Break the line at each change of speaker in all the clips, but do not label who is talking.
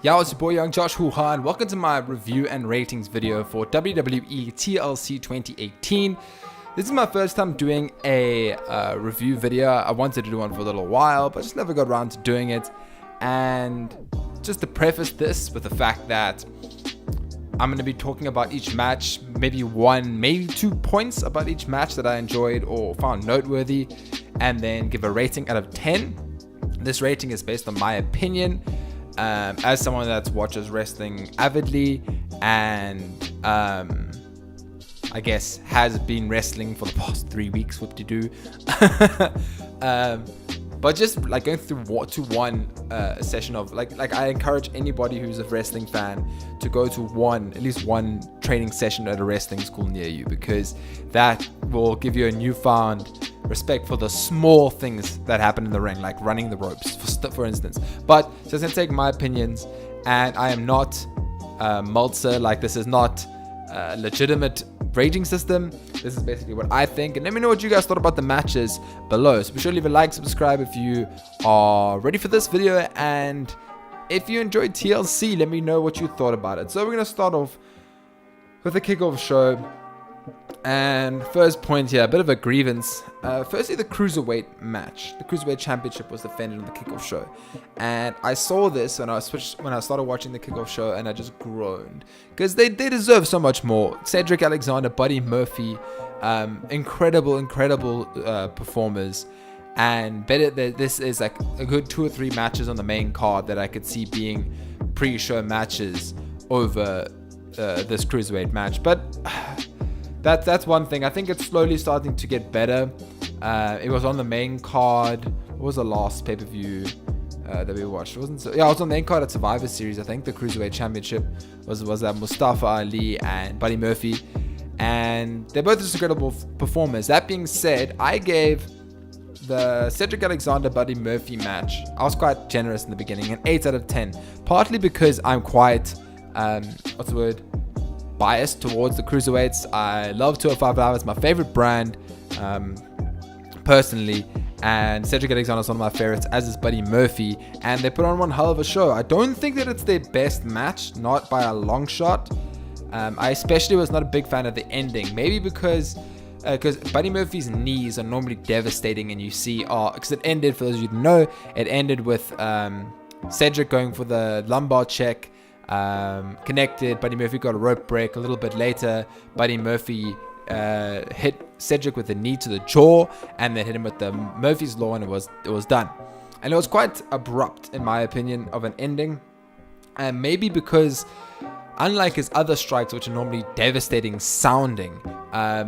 Yo, it's your boy Young JoshHOOHA, and welcome to my review and ratings video for WWE TLC 2018. This is my first time doing a review video. I wanted to do one for a little while, but just never got around to doing it. And just to preface this with the fact that I'm going to be talking about each match, maybe 2 points about each match that I enjoyed or found noteworthy, and then give a rating out of 10. This rating is based on my opinion. As someone that watches wrestling avidly and I guess has been wrestling for the past 3 weeks, whoop-de-doo. But just like going through one session of like I encourage anybody who's a wrestling fan to go to at least one training session at a wrestling school near you, because that will give you a newfound respect for the small things that happen in the ring, like running the ropes, for instance. But just gonna take my opinions, and I am not Meltzer. Like, this is not a legitimate rating system. This is basically what I think, and let me know what you guys thought about the matches below. So be sure to leave a like, subscribe if you are ready for this video, and if you enjoyed TLC, let me know what you thought about it. So we're gonna start off with the kickoff show. And first point here, a bit of a grievance. Firstly, the Cruiserweight match. The Cruiserweight Championship was defended on the kickoff show. And I saw this when I started watching the kickoff show, and I just groaned. Because they deserve so much more. Cedric Alexander, Buddy Murphy, incredible performers. And this is like a good 2 or 3 matches on the main card that I could see being pre-show matches over this Cruiserweight match. But that's one thing. I think it's slowly starting to get better. It was on the main card. What was the last pay-per-view that we watched? It was on the main card at Survivor Series. I think the Cruiserweight Championship was Mustafa Ali and Buddy Murphy, and they're both just incredible performers. That being said, I gave the Cedric Alexander Buddy Murphy match, I was quite generous in the beginning, an 8 out of 10. Partly because I'm quite biased towards the cruiserweights. I love 205 Live. It's my favorite brand, personally, and Cedric Alexander is one of my favorites, as is Buddy Murphy, and they put on one hell of a show. I don't think that it's their best match, not by a long shot. I especially was not a big fan of the ending, maybe because Buddy Murphy's knees are normally devastating, and you see, because it ended, for those of you who know, it ended with Cedric going for the lumbar check, connected. Buddy Murphy got a rope break. A little bit later, Buddy Murphy hit Cedric with a knee to the jaw, and then hit him with the Murphy's Law, and it was done. And it was quite abrupt, in my opinion, of an ending, and maybe because, unlike his other strikes, which are normally devastating sounding,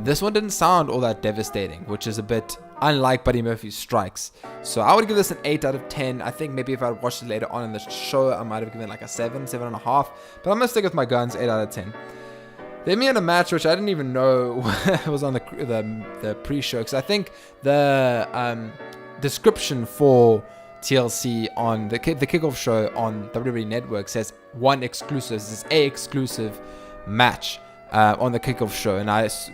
this one didn't sound all that devastating, which is a bit unlike Buddy Murphy's strikes. So I would give this an 8 out of 10. I think maybe if I watched it later on in the show, I might have given it like a 7.5. But I'm going to stick with my guns, 8 out of 10. Then we had a match which I didn't even know was on the pre-show, because I think the description for TLC on the kickoff show on WWE Network says one exclusive. This is a exclusive match on the kickoff show, and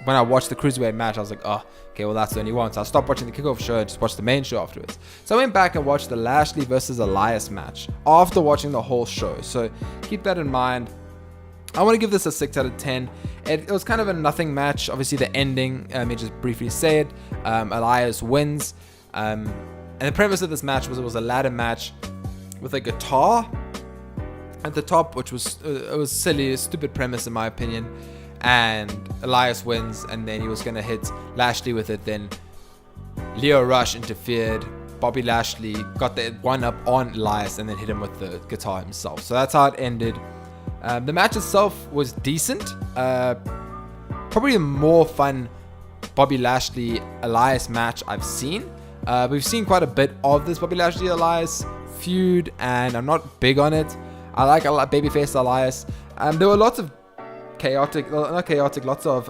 when I watched the Cruiserweight match, I was like, oh, okay, well, that's the only one. So I stopped watching the kickoff show and just watched the main show afterwards. So I went back and watched the Lashley versus Elias match after watching the whole show. So keep that in mind. I want to give this a 6 out of 10. It was kind of a nothing match. Obviously, the ending, let me just briefly say it. Elias wins. And the premise of this match was it was a ladder match with a guitar at the top, which was it was silly, a stupid premise in my opinion. And Elias wins, and then he was going to hit Lashley with it. Then Lio Rush interfered. Bobby Lashley got the one up on Elias and then hit him with the guitar himself. So that's how it ended. The match itself was decent. Probably a more fun Bobby Lashley Elias match I've seen. We've seen quite a bit of this Bobby Lashley Elias feud, and I'm not big on it. I like babyface Elias. There were lots of lots of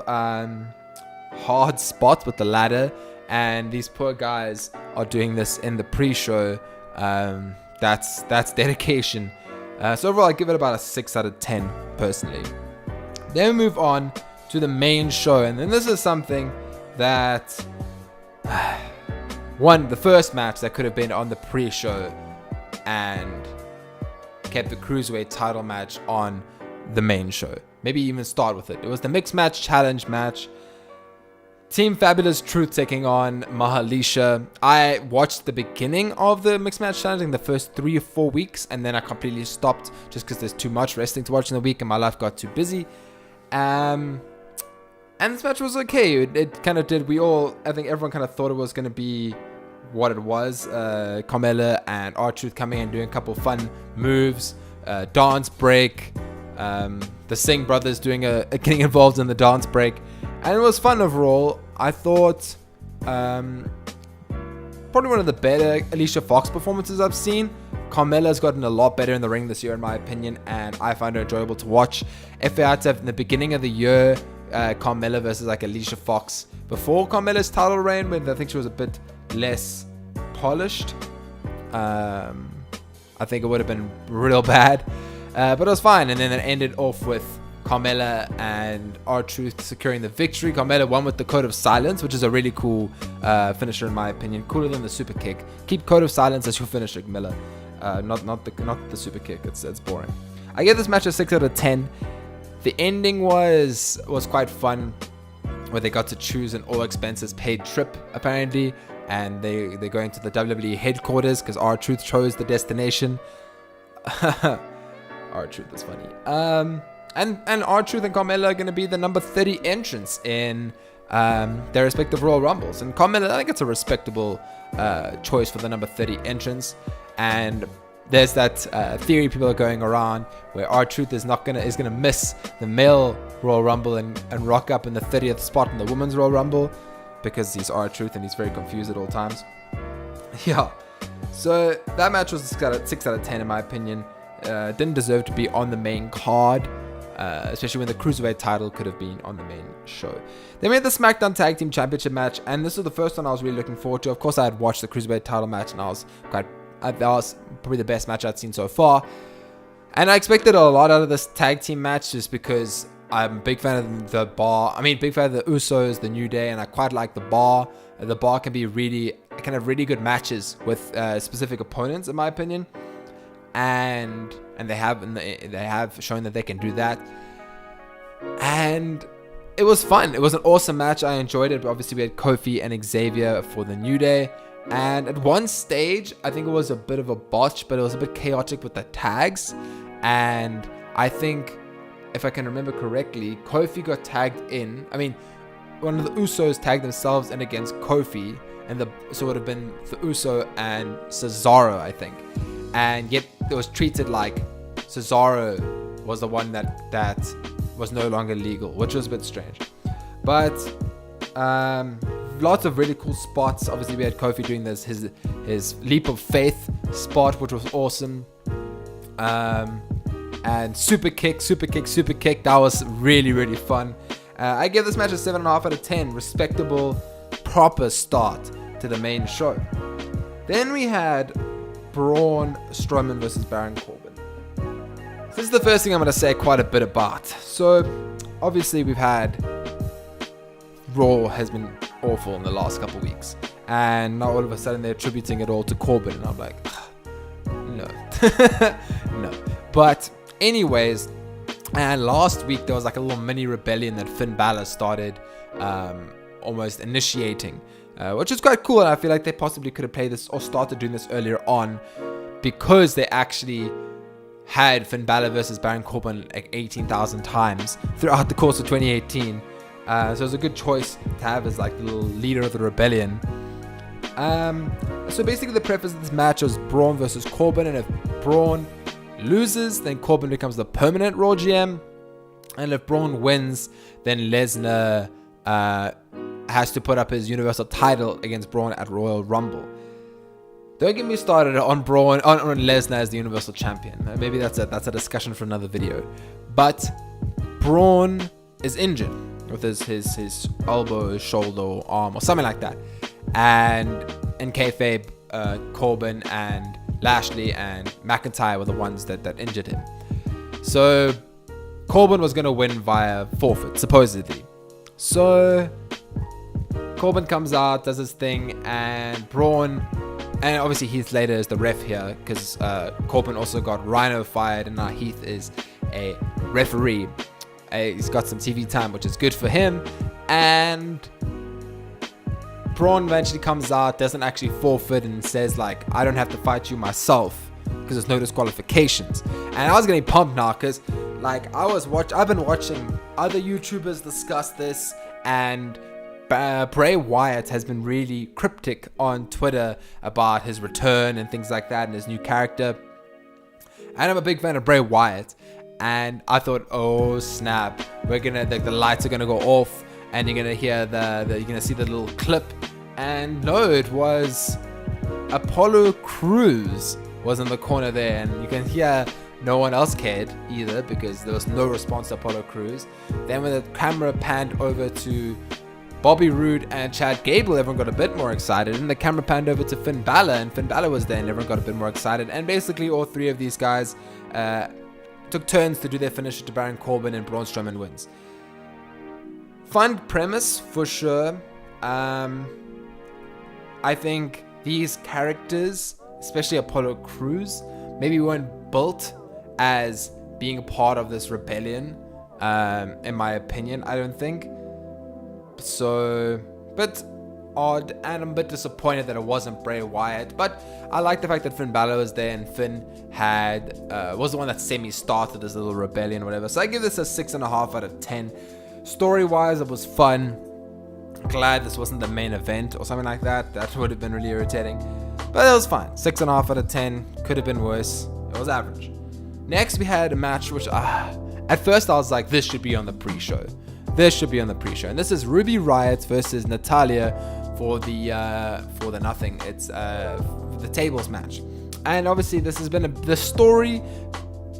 hard spots with the ladder, and these poor guys are doing this in the pre-show. That's dedication. So overall, I give it about a 6 out of 10 personally. Then we move on to the main show, and then this is something that the first match that could have been on the pre-show, and kept the Cruiserweight title match on the main show. Maybe even start with it. It was the Mixed Match Challenge match. Team Fabulous Truth taking on Mahalisha. I watched the beginning of the Mixed Match Challenge in the first 3 or 4 weeks, and then I completely stopped just because there's too much wrestling to watch in the week and my life got too busy. And this match was okay. It kind of did. I think everyone kind of thought it was going to be what it was. Carmella and R-Truth coming in and doing a couple fun moves. Dance break. The Singh brothers getting involved in the dance break. And it was fun overall. I thought probably one of the better Alicia Fox performances I've seen. Carmella's gotten a lot better in the ring this year, in my opinion, and I find her enjoyable to watch. If I had to have in the beginning of the year, Carmella versus like Alicia Fox before Carmella's title reign, when I think she was a bit less polished, I think it would have been real bad. But it was fine, and then it ended off with Carmella and R-Truth securing the victory. Carmella won with the Code of Silence, which is a really cool finisher in my opinion. Cooler than the super kick. Keep Code of Silence as your finisher, Miller. Not the super kick. It's boring. I give this match a 6 out of 10. The ending was quite fun, where they got to choose an all expenses paid trip apparently, and they're going to the WWE headquarters because R-Truth chose the destination. R-Truth is funny. And R-Truth and Carmella are going to be the number 30 entrants in their respective Royal Rumbles. And Carmella, I think it's a respectable choice for the number 30 entrants. And there's that theory people are going around where R-Truth is gonna miss the male Royal Rumble and rock up in the 30th spot in the women's Royal Rumble because he's R-Truth and he's very confused at all times. Yeah. So that match was a 6 out of 10 in my opinion. Didn't deserve to be on the main card. Especially when the Cruiserweight title could have been on the main show. They made the SmackDown Tag Team Championship match, and this was the first one I was really looking forward to. Of course, I had watched the Cruiserweight title match, and that was probably the best match I'd seen so far. And I expected a lot out of this tag team match just because I'm a big fan of the Bar. Big fan of the Usos, the New Day, and I quite like the Bar. The Bar can be really good matches with specific opponents, in my opinion. And they have shown that they can do that, and it was fun. It was an awesome match. I enjoyed it. But obviously we had Kofi and Xavier for the New Day, and at one stage I think it was a bit of a botch, but it was a bit chaotic with the tags. And I think, if I can remember correctly, Kofi got tagged in. One of the Usos tagged themselves in against Kofi, and so it would have been the Uso and Cesaro, I think. And yet it was treated like Cesaro was the one that was no longer legal, which was a bit strange. But lots of really cool spots. Obviously we had Kofi doing his leap of faith spot, which was awesome. And super kick. That was really, really fun. I give this match a 7.5 out of 10. Respectable, proper start to the main show. Then we had Braun Strowman versus Baron Corbin. This is the first thing I'm going to say quite a bit about. So, obviously we've had Raw has been awful in the last couple of weeks. And now all of a sudden they're attributing it all to Corbin. And I'm like, no. No. But anyways, and last week there was like a little mini rebellion that Finn Balor started almost initiating. Which is quite cool, and I feel like they possibly could have played this or started doing this earlier on, because they actually had Finn Balor versus Baron Corbin like 18,000 times throughout the course of 2018. So it was a good choice to have as like the little leader of the rebellion. So basically the preface of this match was Braun versus Corbin, and if Braun loses, then Corbin becomes the permanent Raw GM, and if Braun wins, then Lesnar has to put up his Universal title against Braun at Royal Rumble. Don't get me started on Braun on Lesnar as the Universal Champion. Maybe that's a discussion for another video. But Braun is injured with his elbow, shoulder, or arm, or something like that. And in kayfabe, Corbin and Lashley and McIntyre were the ones that injured him. So Corbin was going to win via forfeit, supposedly. So Corbin comes out, does his thing, and Braun And obviously Heath Slater is the ref here because Corbin also got Rhino fired, and now Heath is a referee. He's got some TV time, which is good for him. And Braun eventually comes out, doesn't actually forfeit, and says like, I don't have to fight you myself because there's no disqualifications. And I was getting pumped now because like I've been watching other YouTubers discuss this, and Bray Wyatt has been really cryptic on Twitter about his return and things like that and his new character. And I'm a big fan of Bray Wyatt, and I thought, oh snap, we're gonna the lights are gonna go off, and you're gonna hear you're gonna see the little clip. And no, it was Apollo Crews was in the corner there, and you can hear no one else cared either because there was no response to Apollo Crews. Then when the camera panned over to Bobby Roode and Chad Gable, everyone got a bit more excited, and the camera panned over to Finn Balor, and Finn Balor was there, and everyone got a bit more excited. And basically all three of these guys took turns to do their finisher to Baron Corbin, and Braun Strowman wins. Fun premise for sure. I think these characters, especially Apollo Crews, maybe weren't built as being a part of this rebellion, in my opinion. I don't think so, but odd, and I'm a bit disappointed that it wasn't Bray Wyatt. But I like the fact that Finn Balor was there, and Finn was the one that semi-started this little rebellion or whatever. So I give this a 6.5 out of 10. Story-wise, it was fun. Glad this wasn't the main event or something like that. That would have been really irritating, but it was fine. 6.5 out of 10. Could have been worse. It was average. Next, we had a match which at first I was like, this should be on the pre-show. This should be on the pre-show. And this is Ruby Riott versus Natalya for the nothing. It's the tables match. And obviously this has been the story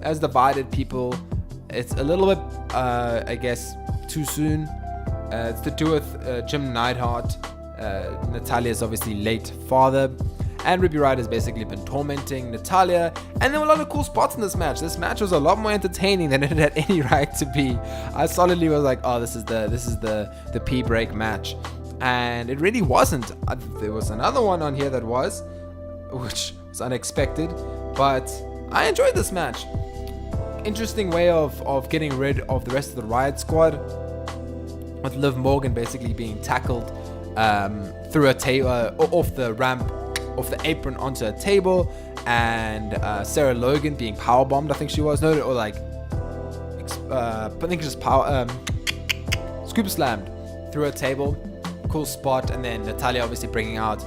has divided people. It's a little bit I guess too soon. It's to do with Jim Neidhart, Natalya's obviously late father. And Ruby Riott has basically been tormenting Natalya, and there were a lot of cool spots in this match. This match was a lot more entertaining than it had any right to be. I solidly was like, oh, this is the pee break match, and it really wasn't. There was another one on here that was, which was unexpected, but I enjoyed this match. Interesting way of getting rid of the rest of the Riott squad, with Liv Morgan basically being tackled through a table, off the ramp, off the apron onto a table, and Sarah Logan being powerbombed, I think she was, or like I think just scoop slammed through a table. Cool spot. And then Natalya obviously bringing out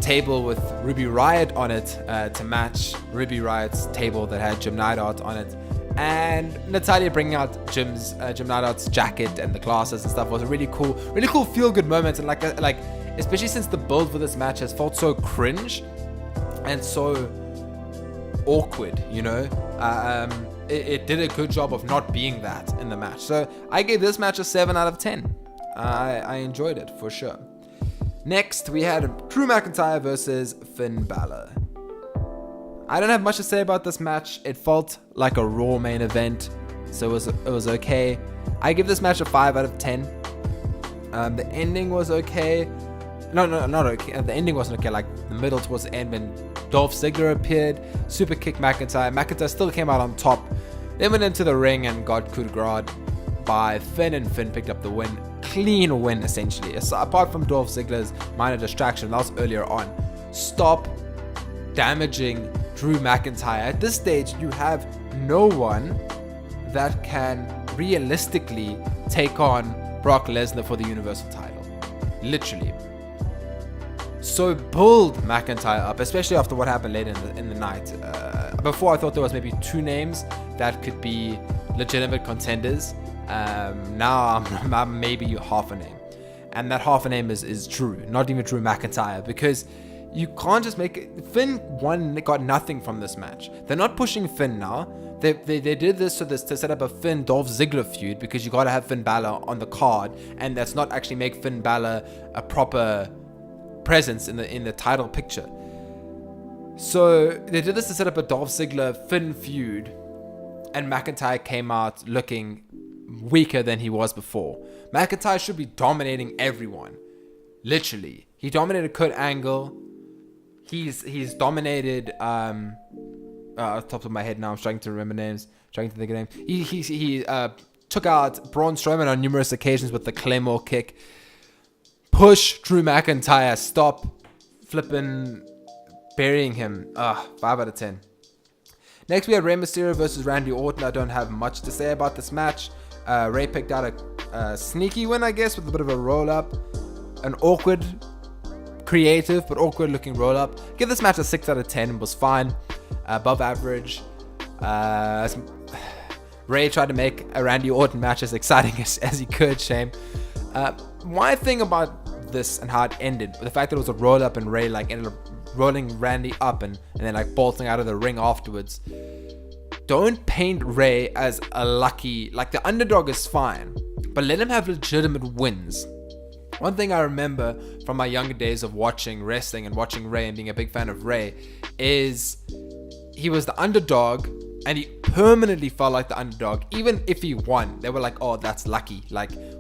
table with Ruby Riott on it to match Ruby Riott's table that had Jim Neidhart on it, and Natalya bringing out Jim Neidhart's jacket and the glasses and stuff was a really cool feel good moment. And like especially since the build for this match has felt so cringe and so awkward, it did a good job of not being that in the match. So I gave this match a 7 out of 10. I enjoyed it for sure. Next, we had Drew McIntyre versus Finn Balor. I don't have much to say about this match. It felt like a Raw main event, so it was okay. I give this match a 5 out of 10. The ending was okay. No, not okay. The ending wasn't okay. Like the middle towards the end when Dolph Ziggler appeared, super kick McIntyre. McIntyre still came out on top. Then went into the ring and got coup de grace by Finn, and Finn picked up the win. Clean win, essentially. Apart from Dolph Ziggler's minor distraction, that was earlier on. Stop damaging Drew McIntyre. At this stage, you have no one that can realistically take on Brock Lesnar for the Universal title. Literally. So build McIntyre up, especially after what happened later in the night. Before I thought there was maybe 2 names that could be legitimate contenders. Now I'm maybe half a name. And that half a name is Drew, not even Drew McIntyre, because you can't just make it. Finn got nothing from this match. They're not pushing Finn now. They did this to set up a Finn Dolph Ziggler feud, because you got to have Finn Balor on the card, and that's not actually make Finn Balor a proper presence in the title picture. So they did this to set up a Dolph Ziggler Finn feud, and McIntyre came out looking weaker than he was before. McIntyre should be dominating everyone. Literally. He dominated Kurt Angle. he's dominated. Off the top of my head now, I'm trying to remember names. Trying to think of names. He took out Braun Strowman on numerous occasions with the Claymore kick. Push Drew McIntyre. Stop flipping burying him. 5 out of 10. Next, we have Rey Mysterio versus Randy Orton. I don't have much to say about this match. Rey picked out a sneaky win, I guess, with a bit of a roll-up. An awkward, creative, but awkward-looking roll-up. Give this match a 6 out of 10. It was fine. Above average. Rey tried to make a Randy Orton match as exciting as he could. Shame. My thing about this and how it ended, the fact that it was a roll-up and Rey ended up rolling Randy up and then bolting out of the ring afterwards. Don't paint Rey as a lucky, the underdog is fine, but let him have legitimate wins. One thing I remember from my younger days of watching wrestling and watching Rey and being a big fan of Rey is he was the underdog and he permanently felt like the underdog. Even if he won, they were like, oh, that's lucky.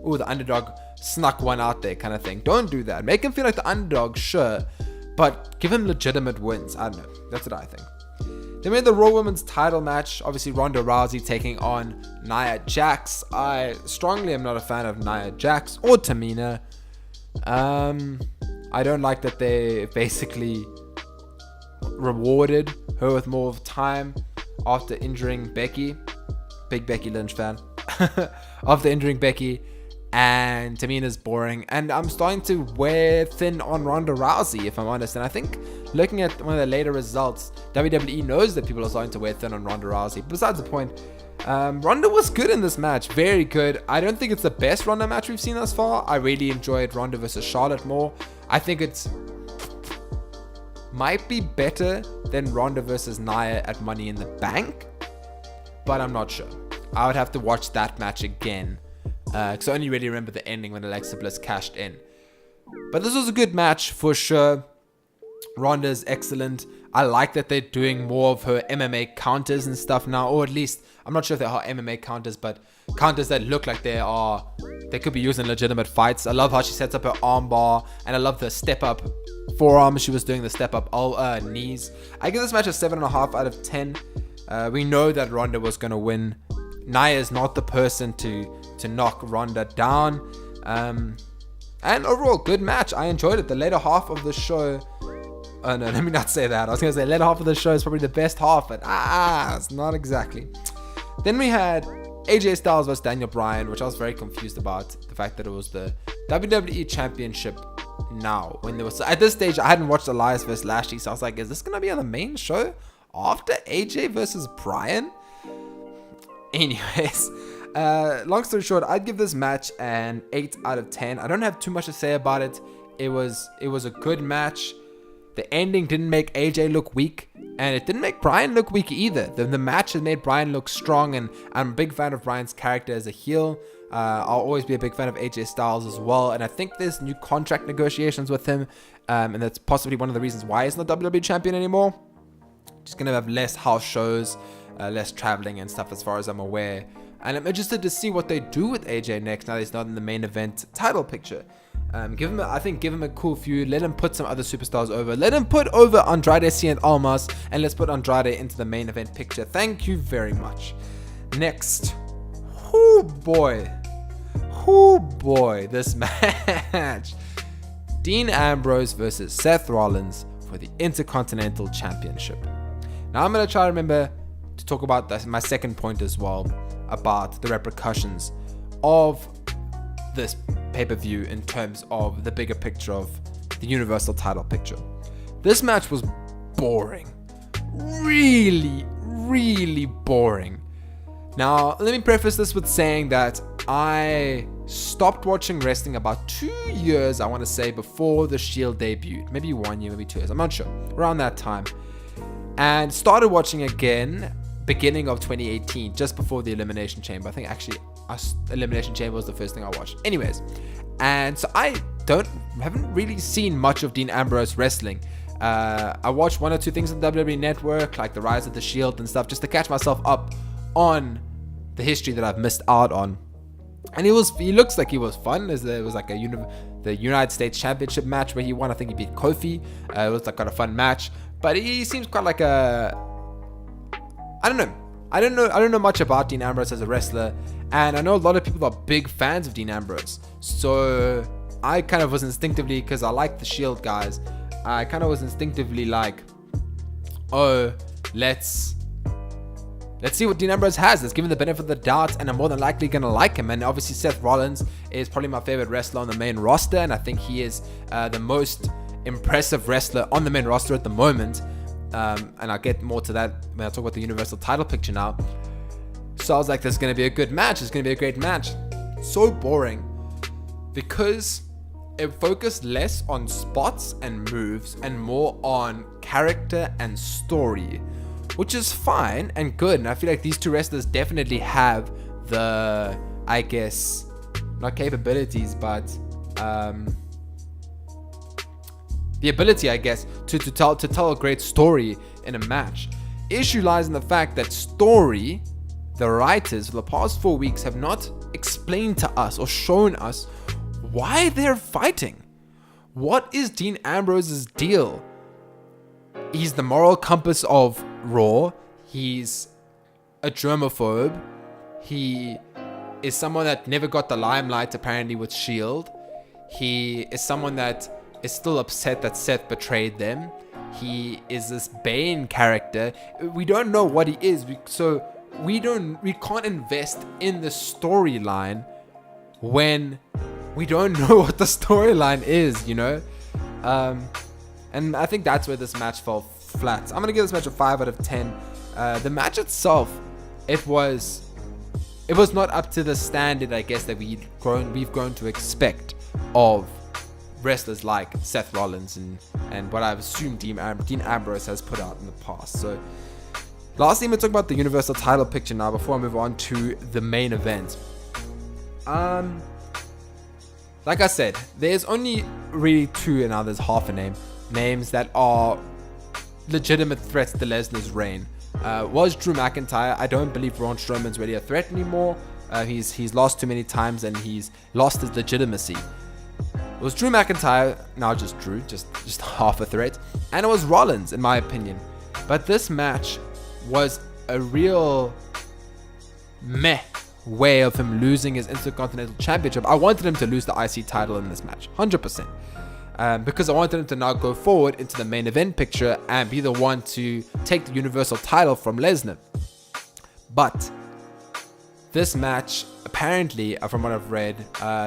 Oh, the underdog snuck one out there kind of thing. Don't do that. Make him feel like the underdog, sure, but give him legitimate wins. I don't know. That's what I think. Then we had the Raw Women's title match. Obviously, Ronda Rousey taking on Nia Jax. I strongly am not a fan of Nia Jax or Tamina. I don't like that they basically rewarded her with more time after injuring Becky. Big Becky Lynch fan. After injuring Becky. And Tamina's boring, and I'm starting to wear thin on Ronda Rousey, if I'm honest. And I think looking at one of the later results, WWE knows that people are starting to wear thin on Ronda Rousey. Besides the point, Ronda was good in this match, very good. I don't think it's the best Ronda match we've seen thus far. I really enjoyed Ronda versus Charlotte more. I think it's might be better than Ronda versus Nia at Money in the Bank, but I'm not sure. I would have to watch that match again. Because I only really remember the ending when Alexa Bliss cashed in. But this was a good match for sure. Ronda's excellent. I like that they're doing more of her MMA counters and stuff now. Or at least, I'm not sure if they are MMA counters, but counters that look like they could be used in legitimate fights. I love how she sets up her armbar. And I love the step up forearm she was doing, the step up knees. I give this match a 7.5 out of 10. We know that Ronda was going to win. Nia is not the person to knock Ronda down. And overall, good match. I enjoyed it. The later half of the show... Oh, no, let me not say that. I was going to say later half of the show is probably the best half, but it's not exactly. Then we had AJ Styles versus Daniel Bryan, which I was very confused about. The fact that it was the WWE Championship now. When there was... At this stage, I hadn't watched Elias versus Lashley, so I was like, is this going to be on the main show after AJ versus Bryan? Anyways... long story short, I'd give this match an 8 out of 10. I don't have too much to say about it. It was a good match. The ending didn't make AJ look weak, and it didn't make Bryan look weak either. The match has made Bryan look strong, and I'm a big fan of Bryan's character as a heel. I'll always be a big fan of AJ Styles as well, and I think there's new contract negotiations with him, and that's possibly one of the reasons why he's not WWE champion anymore. Just gonna have less house shows, less traveling and stuff as far as I'm aware. And I'm interested to see what they do with AJ next now that he's not in the main event title picture. Give him a cool feud. Let him put some other superstars over. Let him put over Andrade Cien Almas, and let's put Andrade into the main event picture. Thank you very much. Next. Oh boy, this match. Dean Ambrose versus Seth Rollins for the Intercontinental Championship. Now I'm going to try to remember to talk about this, my second point as well, about the repercussions of this pay-per-view in terms of the bigger picture of the Universal title picture. This match was boring. Really, really boring. Now, let me preface this with saying that I stopped watching wrestling about 2 years, I want to say, before the Shield debuted. Maybe 1 year, maybe 2 years. I'm not sure. Around that time. And started watching again beginning of 2018, just before the Elimination Chamber. I think actually Elimination Chamber was the first thing I watched. Anyways, and so I haven't really seen much of Dean Ambrose wrestling. I watched 1 or 2 things on the WWE Network, like the Rise of the Shield and stuff, just to catch myself up on the history that I've missed out on. And he looks like he was fun. It was like the United States Championship match where he won. I think he beat Kofi. It was like quite a fun match. But he seems quite like I don't know. I don't know much about Dean Ambrose as a wrestler, and I know a lot of people are big fans of Dean Ambrose. So I kind of was instinctively, because I like the Shield guys, I kind of was instinctively like, oh, let's see what Dean Ambrose has. Let's give him the benefit of the doubt, and I'm more than likely going to like him. And obviously Seth Rollins is probably my favorite wrestler on the main roster, and I think he is the most impressive wrestler on the main roster at the moment. And I'll get more to that when I talk about the Universal title picture now. So I was like, this is going to be a good match. It's going to be a great match. So boring, because it focused less on spots and moves and more on character and story, which is fine and good. And I feel like these two wrestlers definitely have the, I guess, not capabilities, but the ability, I guess, to tell a great story in a match. Issue lies in the fact that story, the writers for the past 4 weeks have not explained to us or shown us why they're fighting. What is Dean Ambrose's deal? He's the moral compass of Raw. He's a germaphobe. He is someone that never got the limelight apparently with Shield. He is someone that is still upset that Seth betrayed them. He is this Bane character. We don't know what he is, so we can't invest in the storyline when we don't know what the storyline is, you know. And I think that's where this match fell flat. I'm gonna give this match a 5 out of 10. The match itself, it was not up to the standard, I guess, that we've grown to expect of wrestlers like Seth Rollins and what I've assumed Dean Ambrose has put out in the past. So lastly, I'm going to talk about the Universal title picture now before I move on to the main event. Like I said, there's only really two, and now there's half a names that are legitimate threats to Lesnar's reign. Was Drew McIntyre. I don't believe Braun Strowman's really a threat anymore. He's lost too many times and he's lost his legitimacy. It was Drew McIntyre, now just Drew, just half a threat, and it was Rollins in my opinion. But this match was a real meh way of him losing his Intercontinental Championship. I wanted him to lose the IC title in this match, 100%. Because I wanted him to now go forward into the main event picture and be the one to take the Universal title from Lesnar. But this match, apparently, from what I've read,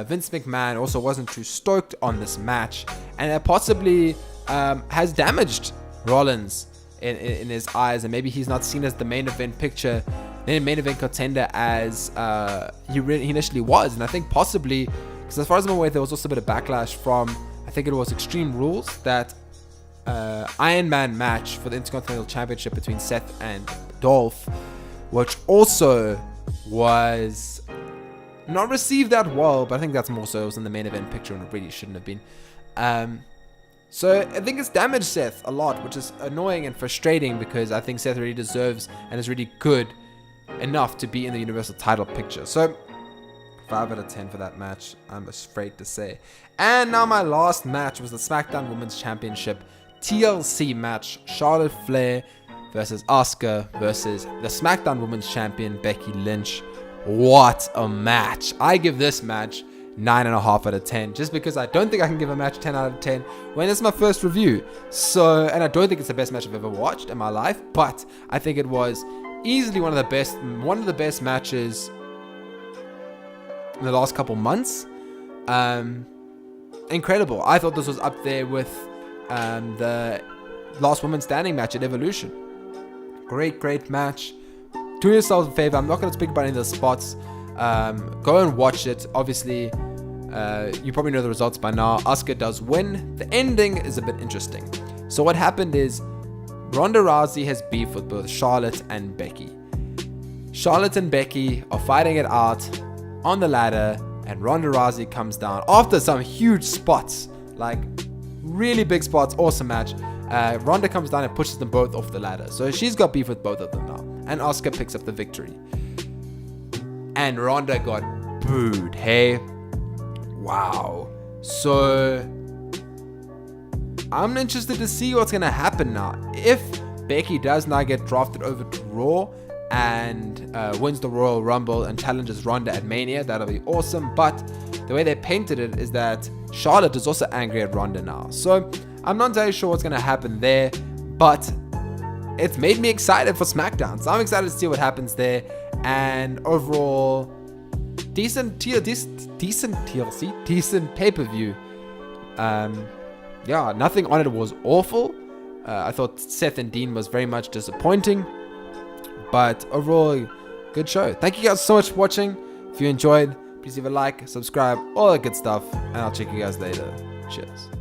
Vince McMahon also wasn't too stoked on this match, and it possibly has damaged Rollins in his eyes, and maybe he's not seen as the main event contender as he initially was. And I think possibly, because as far as I'm aware, there was also a bit of backlash from, I think it was Extreme Rules, that Iron Man match for the Intercontinental Championship between Seth and Dolph, which also was not received that well, but I think that's more so it was in the main event picture and it really shouldn't have been. So I think it's damaged Seth a lot, which is annoying and frustrating because I think Seth really deserves and is really good enough to be in the Universal title picture. So 5 out of 10 for that match, I'm afraid to say. And now my last match was the SmackDown Women's Championship TLC match. Charlotte Flair versus Asuka versus the SmackDown Women's Champion Becky Lynch. What a match. I give this match 9.5 out of 10, just because I don't think I can give a match 10 out of 10 when it's my first review. So, and I don't think it's the best match I've ever watched in my life, but I think it was easily one of the best matches in the last couple months. Incredible. I thought this was up there with the last woman standing match at Evolution. Great match. Do yourselves a favor, I'm not going to speak about any of the spots. Go and watch it. Obviously, you probably know the results by now. Asuka does win. The ending is a bit interesting. So what happened is Ronda Rousey has beef with both Charlotte and Becky. Charlotte and Becky are fighting it out on the ladder, and Ronda Rousey comes down after some huge spots, like really big spots, awesome match. Ronda comes down and pushes them both off the ladder. So she's got beef with both of them now, and Asuka picks up the victory. And Ronda got booed. Hey, wow. So I'm interested to see what's gonna happen now. If Becky does now get drafted over to Raw and wins the Royal Rumble and challenges Ronda at Mania, that'll be awesome. But the way they painted it is that Charlotte is also angry at Ronda now. So I'm not entirely sure what's gonna happen there, but it's made me excited for Smackdown. So I'm excited to see what happens there. And overall, decent TLC, decent pay-per-view. Yeah, nothing on it was awful. I thought Seth and Dean was very much disappointing, but overall, good show. Thank you guys so much for watching. If you enjoyed, please leave a like, subscribe, all that good stuff, and I'll check you guys later. Cheers.